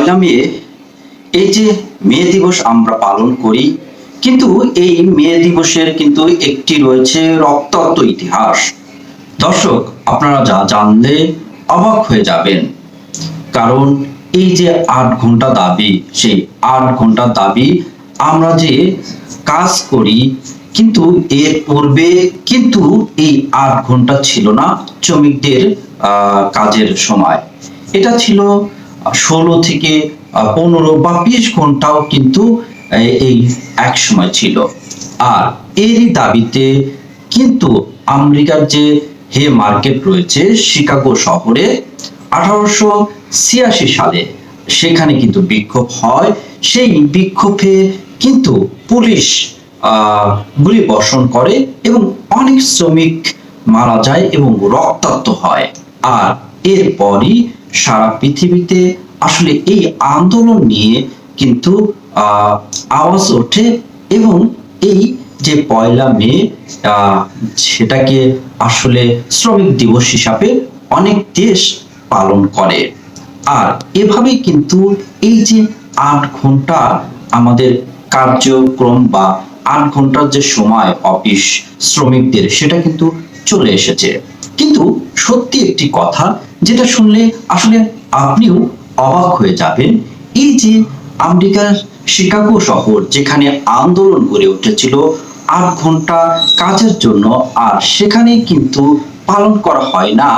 পয়লা মে এই যে মে দিবস আমরা পালন করি, কিন্তু এই মে দিবসের কিন্তু একটি রয়েছে রক্তাক্ত ইতিহাস। দর্শক, আপনারা যা জানলে অবাক হয়ে যাবেন, কারণ এই যে 8 ঘন্টা দাবি, সেই 8 ঘন্টা দাবি আমরা যে কাজ করি, কিন্তু এর পূর্বে কিন্তু এই 8 ঘন্টা ছিল না শ্রমিকদের কাজের সময়। এটা ছিল 16 থেকে 15 বা 20 ঘন্টাও কিন্তু এই এক সময় ছিল। আর এরই দাবিতে কিন্তু আমেরিকার যে হে মার্কেট রয়েছে শিকাগো শহরে 1886 সালে সেখানে কিন্তু বিক্ষোভ হয়। সেই বিক্ষোভে কিন্তু পুলিশ গুলি বর্ষণ করে এবং অনেক শ্রমিক মারা যায় এবং রক্তাক্ত হয়। আর এরপরই সারা পৃথিবীতে আসলে এই আন্দোলন নিয়ে কিন্তু আওয়াজ ওঠে এবং এই যে পয়লা মে সেটাকে আসলে শ্রমিক দিবস হিসাবে অনেক দেশ পালন করে। আর এভাবেই কিন্তু এই যে 8 ঘন্টা আমাদের কার্যক্রম বা 8 ঘন্টার যে সময় অফিস শ্রমিকদের, সেটা কিন্তু চলে এসেছে। কিন্তু সত্যি একটি কথা যেটা শুনলে আসলে আপনিও অবাক হয়ে যাবেন, এই যে আমেরিকার শিকাগো শহর যেখানে আন্দোলন গড়ে উঠেছিল 8 ঘন্টা কাজের জন্য, আর সেখানে কিন্তু পালন করা হয় না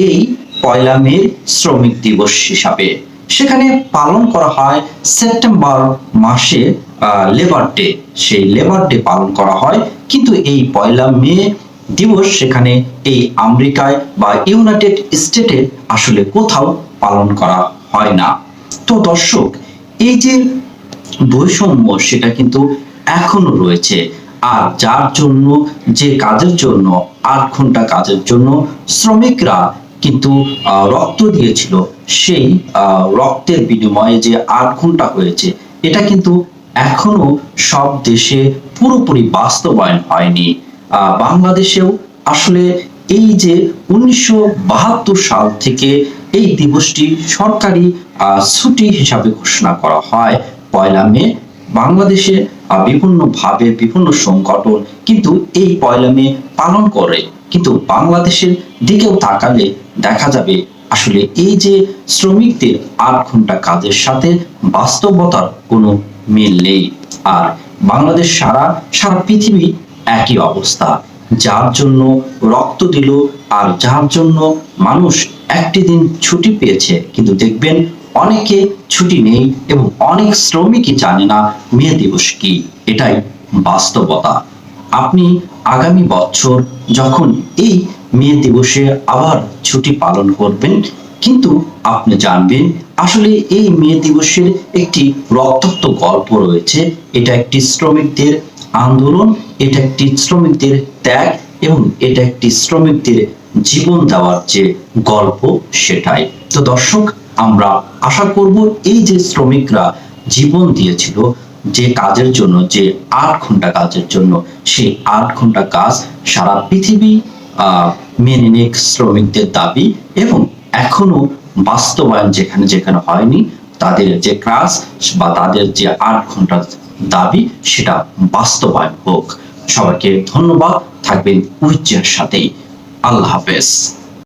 এই পয়লা মে শ্রমিক দিবস হিসাবে। সেখানে পালন করা হয় সেপ্টেম্বর মাসে লেবার ডে, সেই লেবার ডে পালন করা হয়। কিন্তু এই পয়লা মে দিবস সেখানে এই আমেরিকায় বা ইউনাইটেড স্টেটে আসলে কোথাও পালন করা হয় না। তো দর্শক, এই যে বৈষম্য সেটা কিন্তু এখনো রয়েছে। আর যার জন্য যে কাজের জন্য 8 ঘন্টা কাজের জন্য শ্রমিকরা কিন্তু রক্ত দিয়েছিল, সেই রক্তের বিনিময়ে যে 8 ঘন্টা হয়েছে, এটা কিন্তু এখনো সব দেশে পুরোপুরি বাস্তবায়ন হয়নি। বাংলাদেশেও আসলে এই যে 1972 সাল থেকে এই দিবসটি সরকারি ছুটি হিসাবে ঘোষণা করা হয় পয়লা মে। বাংলাদেশে বিভিন্নভাবে বিভিন্ন সংগঠন কিন্তু এই পয়লা মে পালন করে, কিন্তু বাংলাদেশের দিকেও তাকালে দেখা যাবে আসলে এই যে শ্রমিকদের 8 ঘন্টা কাজের সাথে বাস্তবতার কোনো মিল নেই। আর বাংলাদেশ সারা পৃথিবী একই অবস্থা, যার জন্য রক্ত দিল আর যার জন্য মানুষ একটি দিন ছুটি পেয়েছে, কিন্তু দেখবেন অনেকে ছুটি নেই এবং অনেক শ্রমিকই জানে না মে দিবস কি। এটাই বাস্তবতা। আপনি আগামী বছর যখন এই মে দিবসে আবার ছুটি পালন করবেন, কিন্তু আপনি জানবেন আসলে এই মে দিবসের একটি রক্তাক্ত গল্প রয়েছে। এটা একটি শ্রমিকদের আন্দোলন, এটা একটি শ্রমিকদের ত্যাগ এবং এটা একটি শ্রমিকদের জীবন দেওয়ার যে গল্প, সেটাই। তো দর্শক, আমরা আশা করব এই যে শ্রমিকরা জীবন দিয়েছিল যে কাজের জন্য, যে 8 ঘন্টা কাজের জন্য, সেই 8 ঘন্টা কাজ সারা পৃথিবী মেনে নিক শ্রমিকদের দাবি, এবং এখনো বাস্তবায়ন যেখানে যেখানে হয়নি, তাদের যে কাজ বা তাদের যে 8 ঘন্টা দাবি সেটা বাস্তবায়ন হোক। সবাইকে ধন্যবাদ, থাকবেন উজ্জ্বলের সাথেই। আল্লাহ হাফেজ।